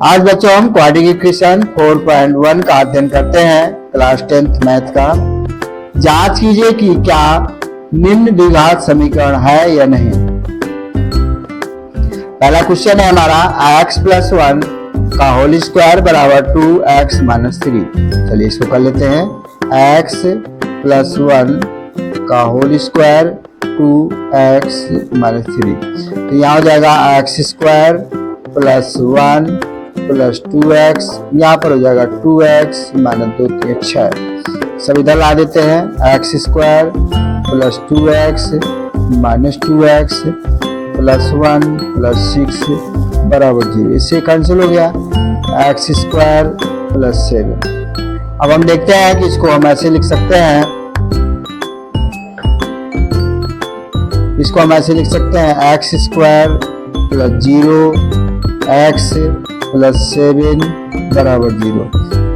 आज बच्चों हम क्वाड्रेटिक इक्वेशन 4.1 का अध्ययन करते हैं, क्लास 10th मैथ का। जांच कीजिए कि क्या निम्न द्विघात समीकरण है या नहीं। पहला क्वेश्चन है हमारा x + 1 का होल स्क्वायर बराबर 2x - 3। चलिए इसको कर लेते हैं। x + 1 का होल स्क्वायर 2x - 3, तो यहाँ हो जाएगा x² + 1 + 2x, यहाँ पर हो जाएगा 2x - 2 3 6। सब इधर ला देते हैं। x² + 2x - 2x + 1 + 6 बराबर 0। इससे कैंसिल हो गया। x² + 7। अब हम देखते हैं कि इसको हम ऐसे लिख सकते हैं, x² + 0 x + 7 बराबर 0।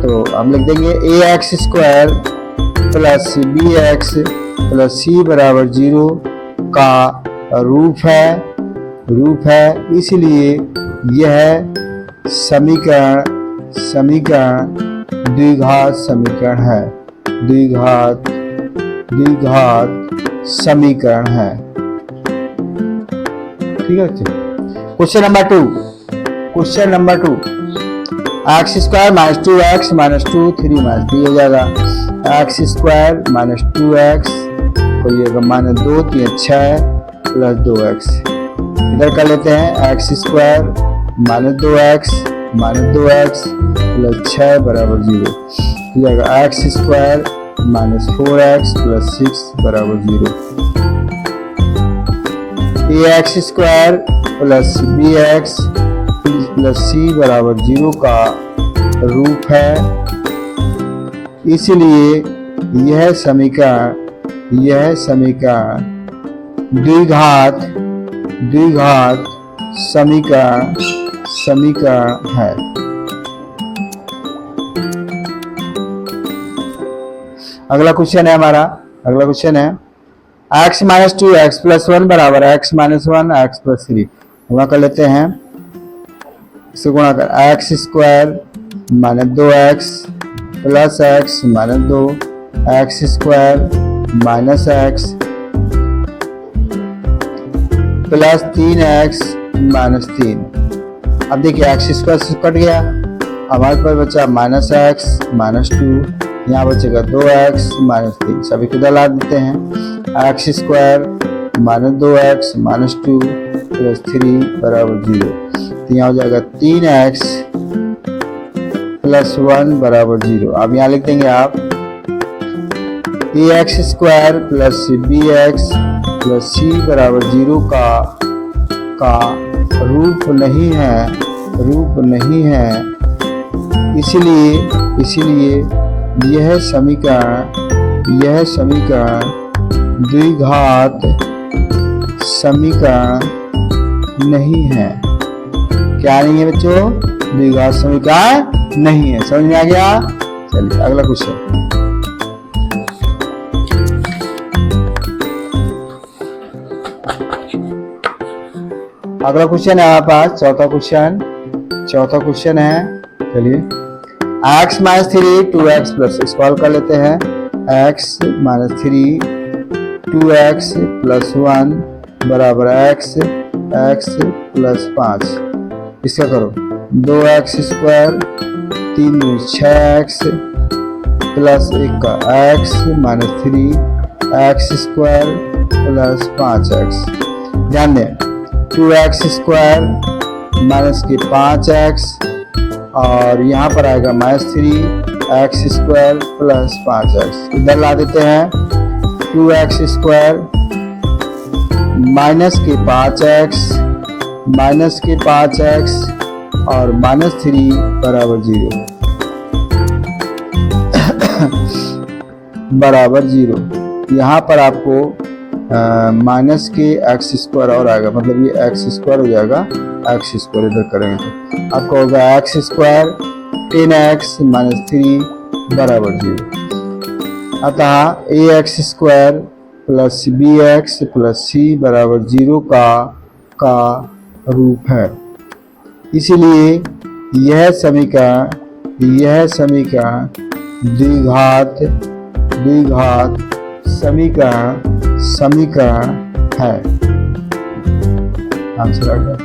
तो हम लिख देंगे ax² + bx + c बराबर 0 का रूप है, इसलिए यह समीकरण द्विघात समीकरण है। ठीक है। क्वेश्चन नंबर 2 x² - 2x - 2 3 - 3 हो जाएगा। x² - 2x को ये -2 3 6 + 2x इधर कर लेते हैं। x² - 2x + 6 बराबर 0 हो जाएगा। x² - 4x + 6 बराबर 0। ax² + bx + c बराबर 0 का रूप है, इसलिए यह समीकरण द्विघात समीकरण है। अगला क्वेश्चन है x - 2x + 1 बराबर x - 1 x + 3। गुणा कर लेते हैं। इसे गुणा कर x² - 2x + x - 2 x² - x + 3x - 3। अब देखिए x² से कट गया, हमारे पास बचा -x - 2, यहाँ बचेगा 2x - 3। सभी को ला देते हैं। x² - 2x - 2 + 3 बराबर 0, तो यहाँ हो जाएगा 3x + 1 बराबर 0। अब यहाँ लिख देंगे आप ax² + bx + c बराबर 0 का रूप नहीं है, इसलिए यह समीकरण द्विघात समीकरण नहीं है। क्या नहीं है बच्चों? द्विघात समीकरण नहीं है। समझ में आ गया? चलिए अगला क्वेश्चन। अगला क्वेश्चन है हमारे पास चौथा क्वेश्चन है। चलिए x - 3 2x + इसको हल कर लेते हैं। x - 3 2x + 1 बराबर x + 5। इसका करो 2x² 3 × 6x + 1 का x - 3 x² + 5x। ध्यान दें 2x² - 5x और यहाँ पर आएगा -3x² + 5x। इधर ला देते हैं। 2x² - 5x और -3 बराबर 0 यहाँ पर आपको -x² और आएगा, मतलब ये x² हो जाएगा। x² इधर करेंगे तो आपको होगा x² 10x - 3 बराबर 0। अतः ax² + bx + c बराबर 0 का रूप है, इसलिए यह समीकरण द्विघात समीकरण है। आंसर आ गया।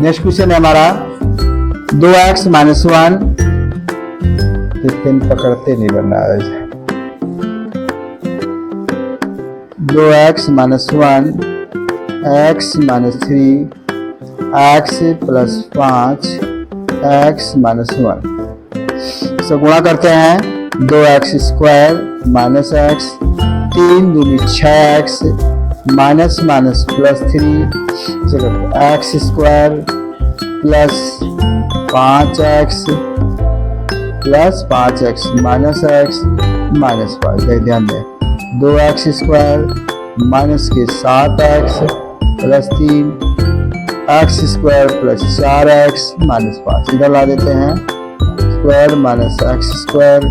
नेक्स्ट क्वेश्चन है हमारा 2x - 1, पेन पकड़ते नहीं बनना है। 2x - 1 x - 3 x + 5 x - 1 से गुणा करते हैं। 2x² - x 3 दूनी 6x minus plus 3 x² plus 5x minus x minus 5। ध्यान दें 2x² माइनस के 7x plus 3 x² plus 4x minus 5। इधर ला देते हैं square minus x²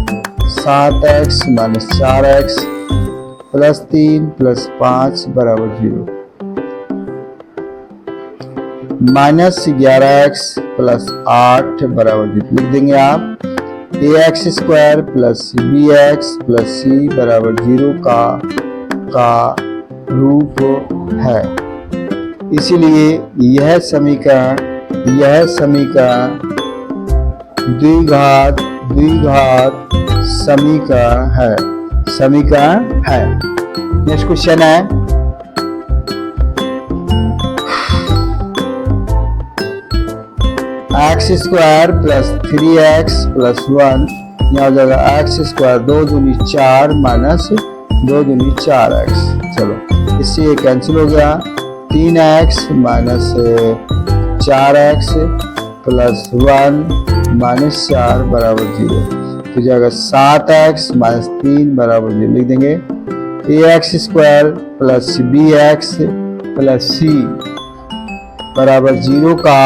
7x minus 4x plus 3 plus 5 बराबर 0 माइनस 11x प्लस 8 बराबर 0। लिख देंगे आप ax² plus bx plus c बराबर 0 का रूप है। इसीलिए यह समीकरण द्विघात समीकरण है। नेक्स्ट क्वेश्चन है x² प्लस 3x प्लस 1, यहाँ हो जाएगा x² 2 दूनी 4 माइनस 2 दूनी 4x। चलो इससे ये कैंसिल हो गया। 3x minus 4x plus 1 minus 4 बराबर 0। तो जाएगा 7x माइनस 3 बराबर 0। लिख देंगे ax² plus bx plus c बराबर 0 का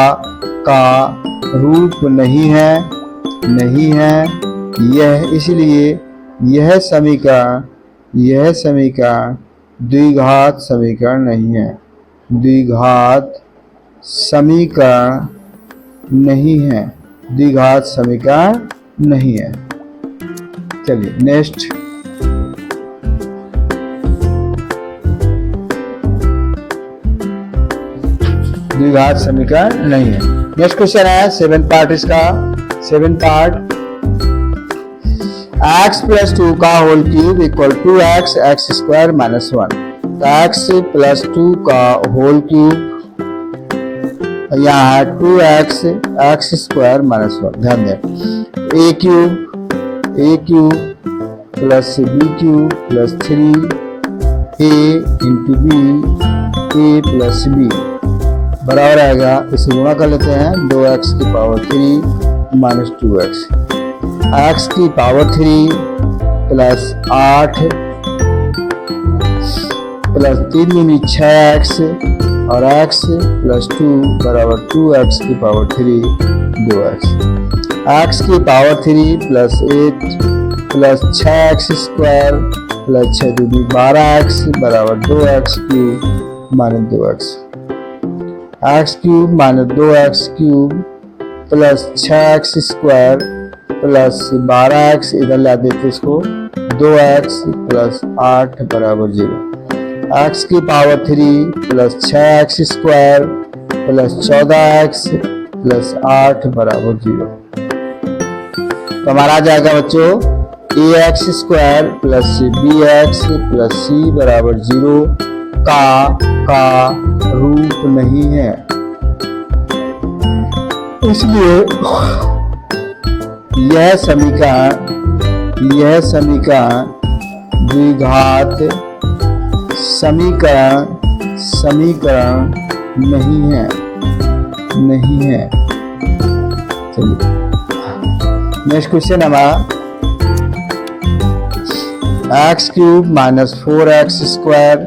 रूप नहीं है यह, इसलिए यह समीकरण द्विघात समीकरण नहीं है, द्विघात समीकरण नहीं है। चलिए नेक्स्ट द्विघात समीकरण नहीं है। नेक्स्ट क्वेश्चन है 7th पार्ट इसका। 7th पार्ट x प्लस 2 का whole cube equal to x² minus 1। तो x प्लस 2 का होल क्यूब यहाँ है 2x² माइनस 1। ध्यान दें a cube plus b cube plus 3a into b a plus b बराबर आएगा। इसे गुणा कर लेते हैं 2x की पावर 3 माइनस 2x x की पावर 3 प्लस 8 प्लस 3 दूनी 6x और x प्लस 2 बराबर 2x की पावर 3 2x। x की power 3 plus 8 plus 6x² plus 6 दूनी 12x बराबर 2x cube minus 2x। x cube minus 2x cube plus 6x² plus 12x, इधर ला देते इसको 2x प्लस 8 बराबर 0। x की power 3 plus 6x² plus 14x plus 8 बराबर 0। तो हमारा आ जाएगा बच्चों ax² plus bx plus c बराबर 0 का रूप नहीं है। इसलिए यह समीकरण द्विघात समीकरण नहीं है। चलिए नेक्स्ट क्वेश्चन हमारा x cube minus 4x²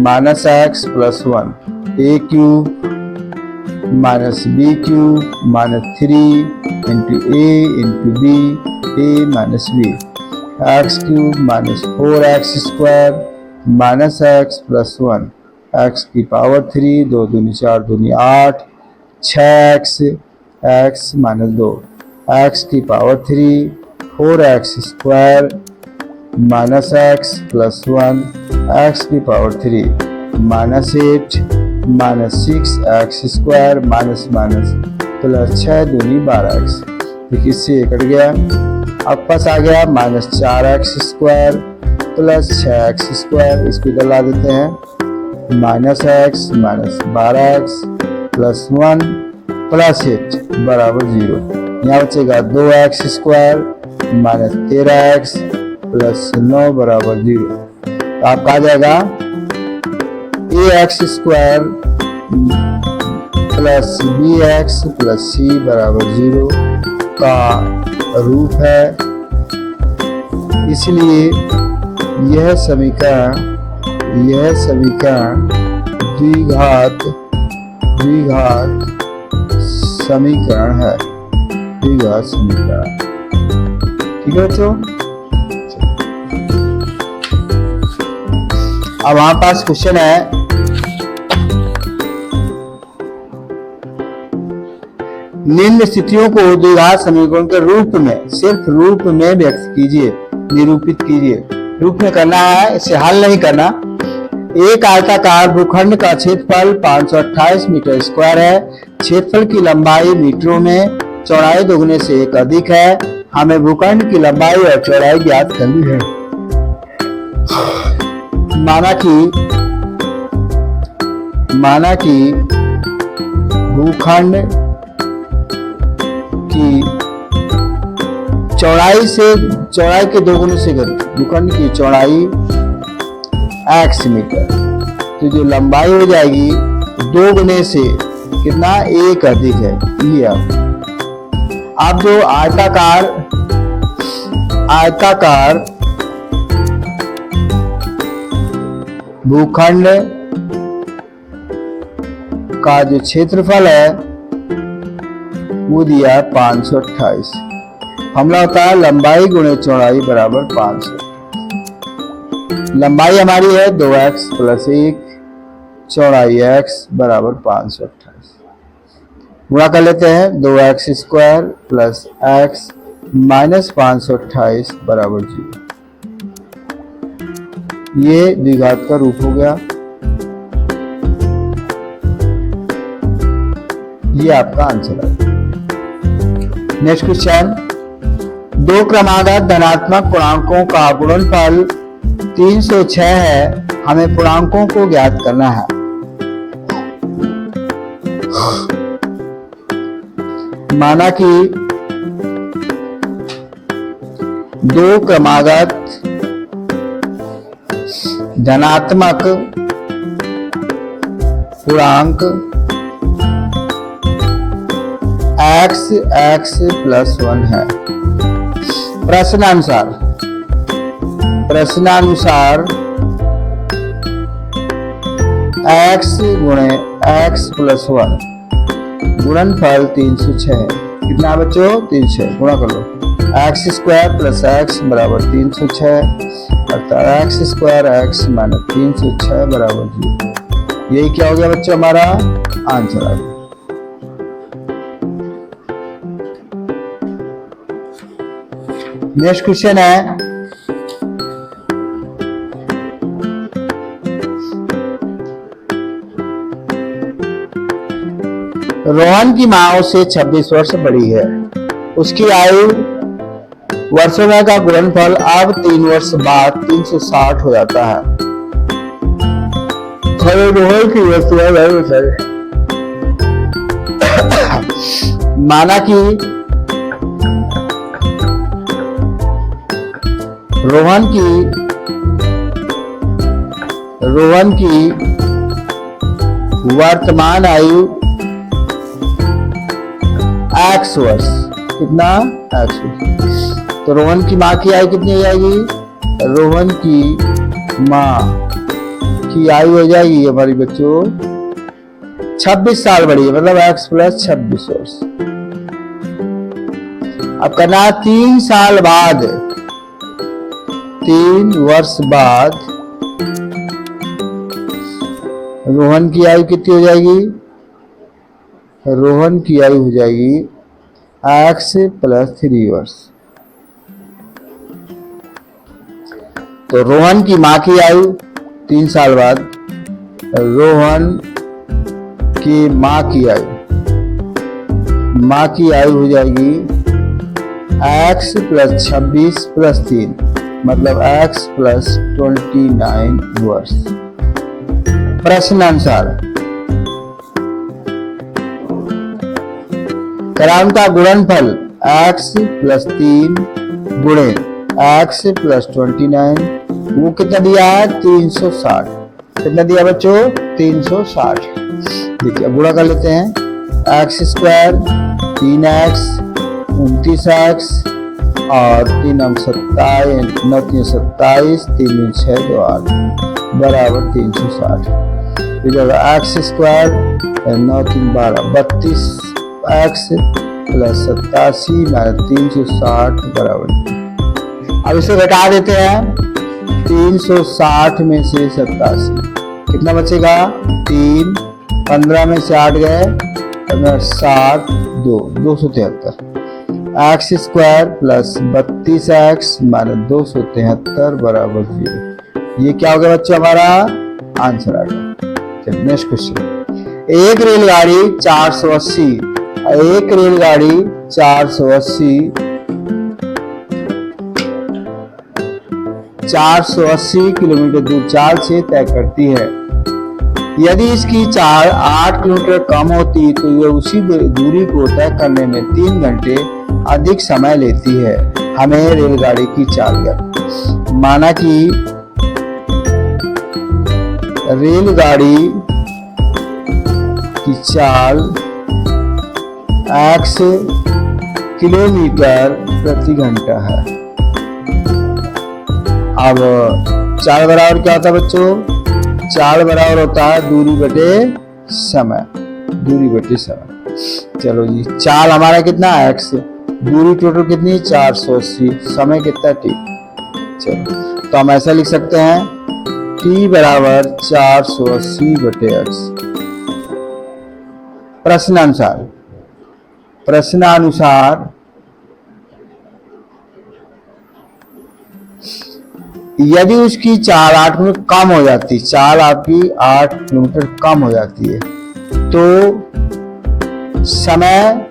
minus x plus 1 a cube minus b cube minus 3 into a into b a minus b x cube minus 4x² minus x plus 1 x की पावर 3 2 दूनी 4 दूनी 8 6x x minus 2, x की power 3, 4x square minus x plus 1, x की power 3 minus 8 minus 6x square minus minus plus 6 दूनी 12x। देखिए इससे cut गया, अब पास आ गया minus 4x square plus 6x square, इसको इधर ला देते हैं, minus x minus 12x plus 1 plus 8 बराबर 0। यहाँ बचेगा 2x square minus 13x plus 9 बराबर 0। तो आपका आ जाएगा ax square plus bx plus c बराबर 0 का रूप है। इसलिए यह समीकरण द्विघात समीकरण है, द्विघात समीकरण। ठीक है बच्चों। अब हमारे पास क्वेश्चन है, निम्न स्थितियों को द्विघात समीकरण के रूप में, सिर्फ रूप में व्यक्त कीजिए, निरूपित कीजिए। रूप में करना है, इसे हल नहीं करना। एक आयताकार भूखंड का क्षेत्रफल 528 मीटर स्क्वायर है। क्षेत्रफल की लंबाई मीटरों में, चौड़ाई दोगुने से 1 अधिक है। हमें भूखंड की लंबाई और चौड़ाई ज्ञात करनी है। माना कि भूखंड की चौड़ाई के दोगुने से अधिक, भूखंड की चौड़ाई x मीटर, तो जो लंबाई हो जाएगी 2 गुने से कितना 1 अधिक है। ये अब जो आयताकार भूखंड का जो क्षेत्रफल है वो दिया है 528। फॉर्मूला होता है लंबाई गुणे चौड़ाई बराबर 500। लंबाई हमारी है 2x प्लस 1, चौड़ाई x बराबर 528। गुणा कर लेते हैं, 2x square plus x minus 528 बराबर 0। ये द्विघात का रूप हो गया। ये आपका आंसर है। नेक्स्ट क्वेश्चन, 2 क्रमागत धनात्मक पूर्णांकों का गुणनफल 306 है। हमें पूर्णांकों को ज्ञात करना है। माना कि 2 क्रमागत धनात्मक पूर्णांक x प्लस 1 है। प्रश्नानुसार x गुणे x प्लस 1 गुणनफल 306 है। कितना बच्चों 306, गुणा कर लो। x स्क्वायर प्लस x बराबर 306, अर्थात x स्क्वायर x माइनस 306 बराबर 0। यही क्या हो गया बच्चों हमारा आंसर आ गया। नेक्स्ट क्वेश्चन है, रोहन की माँ उससे 26 वर्ष बड़ी है। उसकी आयु वर्षों में का गुणनफल अब 3 वर्ष बाद 360 हो जाता है। रोहन की माना कि रोहन की वर्तमान आयु x वर्ष, कितना x वर्ष। तो रोहन की माँ की आयु कितनी हो जाएगी? रोहन की माँ की आयु हो जाएगी हमारी बच्चों 26 साल बड़ी है, मतलब x प्लस 26 वर्ष। अब करना 3 साल बाद, 3 वर्ष बाद रोहन की आयु कितनी हो जाएगी? रोहन की आयु हो जाएगी x प्लस 3 वर्ष। तो रोहन की माँ की आयु 3 साल बाद, रोहन की माँ की आयु हो जाएगी x प्लस 26 प्लस 3, मतलब x प्लस 29 वर्ष। प्रश्नानुसार करांता गुणनफल x प्लस 3 गुणे x प्लस 29, वो कितना दिया है 360। कितना दिया बच्चों 360। देखिए अब गुणा कर लेते हैं। x स्क्वायर 3x 29x और 3 27 9 27 3 6 2 8 बराबर 360। x square 9 3 12 32x plus 87 minus 360 बराबर। अब इसे घटा देते हैं। 360 में से 87 कितना बचेगा 3, 15 में से 8 गए 7 2 273। x square plus 32x minus 273 बराबर 0। ये क्या हो गया बच्चों हमारा आंसर आ गया। चलिए नेक्स्ट क्वेश्चन। एक रेलगाड़ी 480 किलोमीटर दूर चाल से तय करती है। यदि इसकी चाल 8 किलोमीटर कम होती तो यह उसी दूरी को तय करने में 3 घंटे अधिक समय लेती है। हमें रेलगाड़ी की चाल ज्ञात। माना कि रेलगाड़ी की चाल x किलोमीटर प्रति घंटा है। अब चाल बराबर क्या होता है बच्चों, चाल बराबर होता है दूरी बटे समय। चलो जी चाल हमारा कितना है x, दूरी टोटल कितनी 480, समय कितना t। चलो तो हम ऐसा लिख सकते हैं t बराबर 480 बटे x। प्रश्नानुसार यदि उसकी चाल 8 किलोमीटर कम हो जाती, चाल आपकी 8 किलोमीटर कम हो जाती है तो समय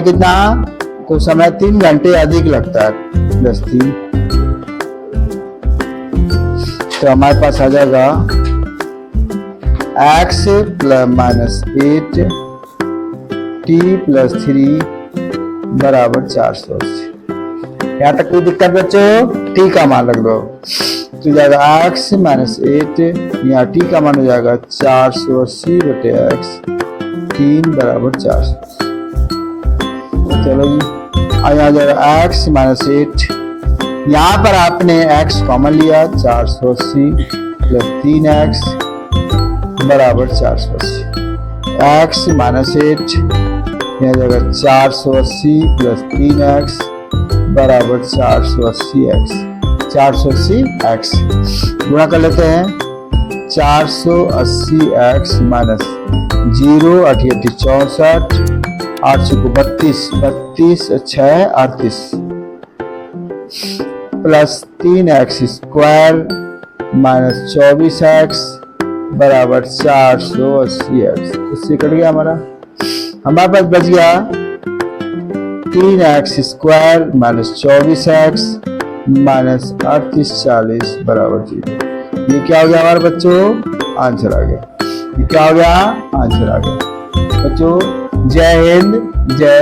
कितना, तो समय 3 घंटे अधिक लगता है 10-3। तो हमारे पास आ जाएगा x plus minus 8 t plus 3 बराबर 480। यहाँ तक कोई दिक्कत बच्चों, t का मान रख दो तो जाएगा x माइनस 8, यहाँ t का मान हो जाएगा 480 बटे x 3 बराबर 480। चलो जी यहाँ जाएगा x माइनस 8, यहाँ पर आपने x कॉमन लिया 480 प्लस 3x बराबर 480। x माइनस 8 यहाँ जाएगा 480 प्लस 3x बराबर 480x गुणा कर लेते हैं। 480x माइनस 0 8 64 8 को 32 6 38 plus 3x square minus 24x बराबर 480x। इससे कट गया हमारे पास बच गया 3x square minus 24x minus 38 40 बराबर 0। ये क्या हो गया हमारे बच्चों, आंसर आ गया। ये क्या हो गया, आंसर आ गया। बच्चों जय हिंद जय